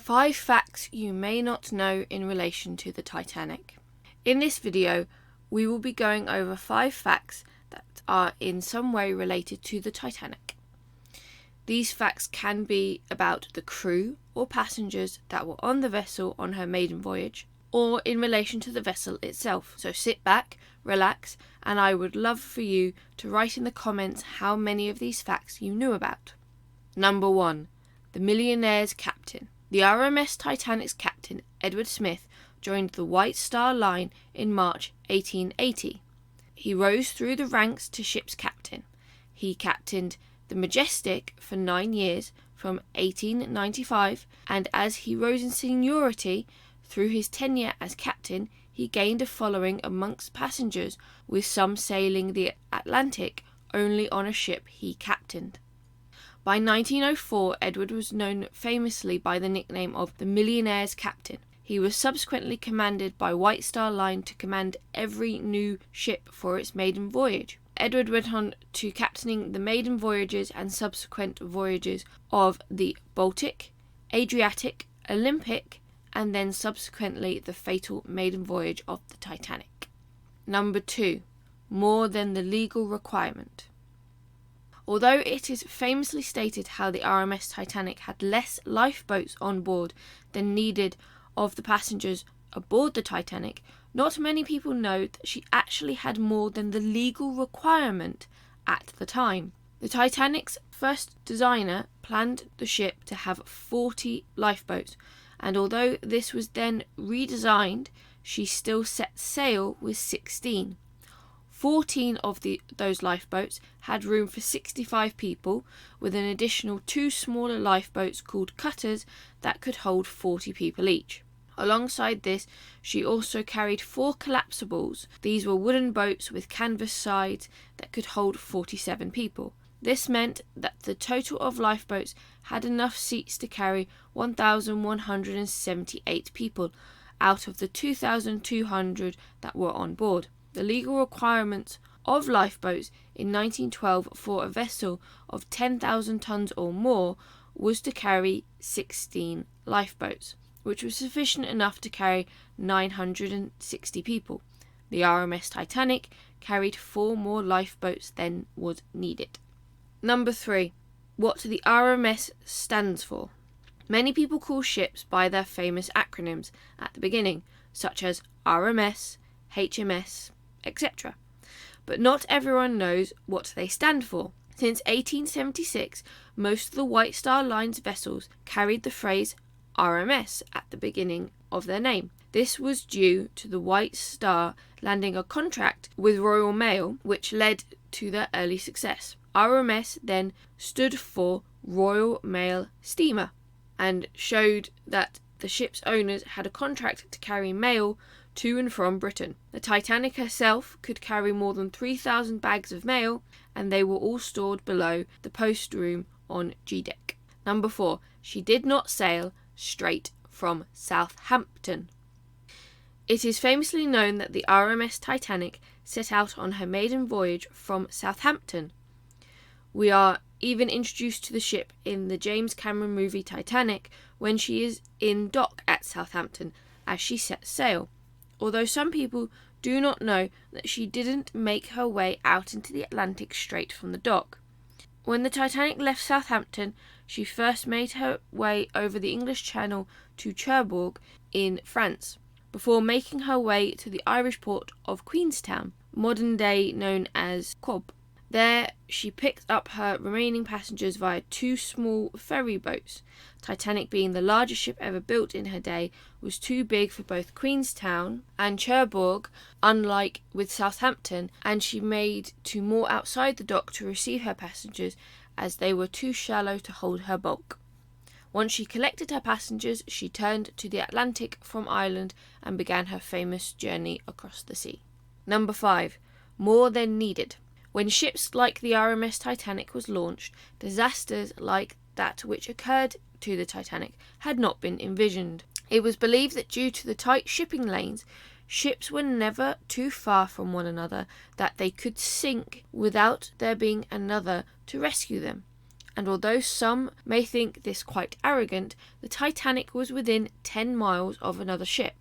5 facts you may not know in relation to the Titanic. In this video, we will be going over 5 facts that are in some way related to the Titanic. These facts can be about the crew or passengers that were on the vessel on her maiden voyage, or in relation to the vessel itself. So sit back, relax, and I would love for you to write in the comments how many of these facts you knew about. Number 1. The Millionaire's Captain. The RMS Titanic's captain, Edward Smith, joined the White Star Line in March 1880. He rose through the ranks to ship's captain. He captained the Majestic for 9 years, from 1895, and as he rose in seniority through his tenure as captain, he gained a following amongst passengers, with some sailing the Atlantic only on a ship he captained. By 1904, Edward was known famously by the nickname of the Millionaire's Captain. He was subsequently commanded by White Star Line to command every new ship for its maiden voyage. Edward went on to captaining the maiden voyages and subsequent voyages of the Baltic, Adriatic, Olympic, and then subsequently the fatal maiden voyage of the Titanic. Number 2. More than the legal requirement. Although it is famously stated how the RMS Titanic had less lifeboats on board than needed of the passengers aboard the Titanic, not many people know that she actually had more than the legal requirement at the time. The Titanic's first designer planned the ship to have 40 lifeboats, and although this was then redesigned, she still set sail with 16. 14 of those lifeboats had room for 65 people, with an additional 2 smaller lifeboats called cutters that could hold 40 people each. Alongside this, she also carried 4 collapsibles. These were wooden boats with canvas sides that could hold 47 people. This meant that the total of lifeboats had enough seats to carry 1,178 people out of the 2,200 that were on board. The legal requirements of lifeboats in 1912 for a vessel of 10,000 tons or more was to carry 16 lifeboats, which was sufficient enough to carry 960 people. The RMS Titanic carried 4 more lifeboats than was needed. Number 3. What the RMS stands for. Many people call ships by their famous acronyms at the beginning, such as RMS, HMS, etc. But not everyone knows what they stand for. Since 1876, most of the White Star Line's vessels carried the phrase RMS at the beginning of their name. This was due to the White Star landing a contract with Royal Mail, which led to their early success. RMS then stood for Royal Mail Steamer and showed that the ship's owners had a contract to carry mail to and from Britain. The Titanic herself could carry more than 3,000 bags of mail, and they were all stored below the post room on G-deck. Number 4. She did not sail straight from Southampton. It is famously known that the RMS Titanic set out on her maiden voyage from Southampton. We are even introduced to the ship in the James Cameron movie Titanic when she is in dock at Southampton as she sets sail, although some people do not know that she didn't make her way out into the Atlantic straight from the dock. When the Titanic left Southampton, she first made her way over the English Channel to Cherbourg in France, before making her way to the Irish port of Queenstown, modern day known as Cobb. There, she picked up her remaining passengers via 2 small ferry boats. Titanic, being the largest ship ever built in her day, was too big for both Queenstown and Cherbourg, unlike with Southampton, and she made 2 more outside the dock to receive her passengers, as they were too shallow to hold her bulk. Once she collected her passengers, she turned to the Atlantic from Ireland and began her famous journey across the sea. Number 5. More than needed. When ships like the RMS Titanic was launched, disasters like that which occurred to the Titanic had not been envisioned. It was believed that due to the tight shipping lanes, ships were never too far from one another that they could sink without there being another to rescue them. And although some may think this quite arrogant, the Titanic was within 10 miles of another ship,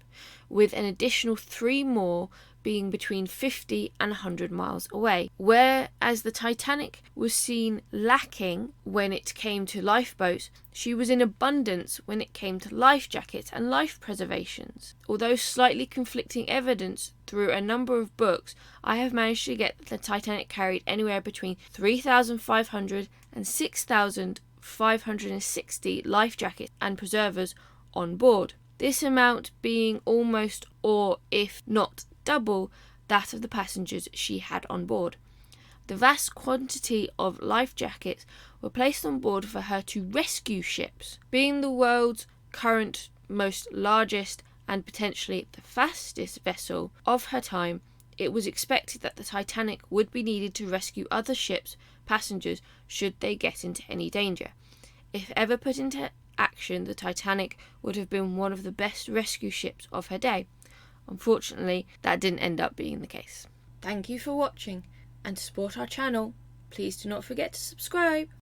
with an additional 3 more being between 50 and 100 miles away. Whereas the Titanic was seen lacking when it came to lifeboats, she was in abundance when it came to life jackets and life preservations. Although slightly conflicting evidence through a number of books, I have managed to get that the Titanic carried anywhere between 3,500 and 6,560 life jackets and preservers on board. This amount being almost, or if not double, that of the passengers she had on board. The vast quantity of life jackets were placed on board for her to rescue ships. Being the world's current most largest and potentially the fastest vessel of her time, it was expected that the Titanic would be needed to rescue other ships' passengers should they get into any danger. If ever put into action, the Titanic would have been one of the best rescue ships of her day. Unfortunately, that didn't end up being the case. Thank you for watching, and to support our channel, please do not forget to subscribe.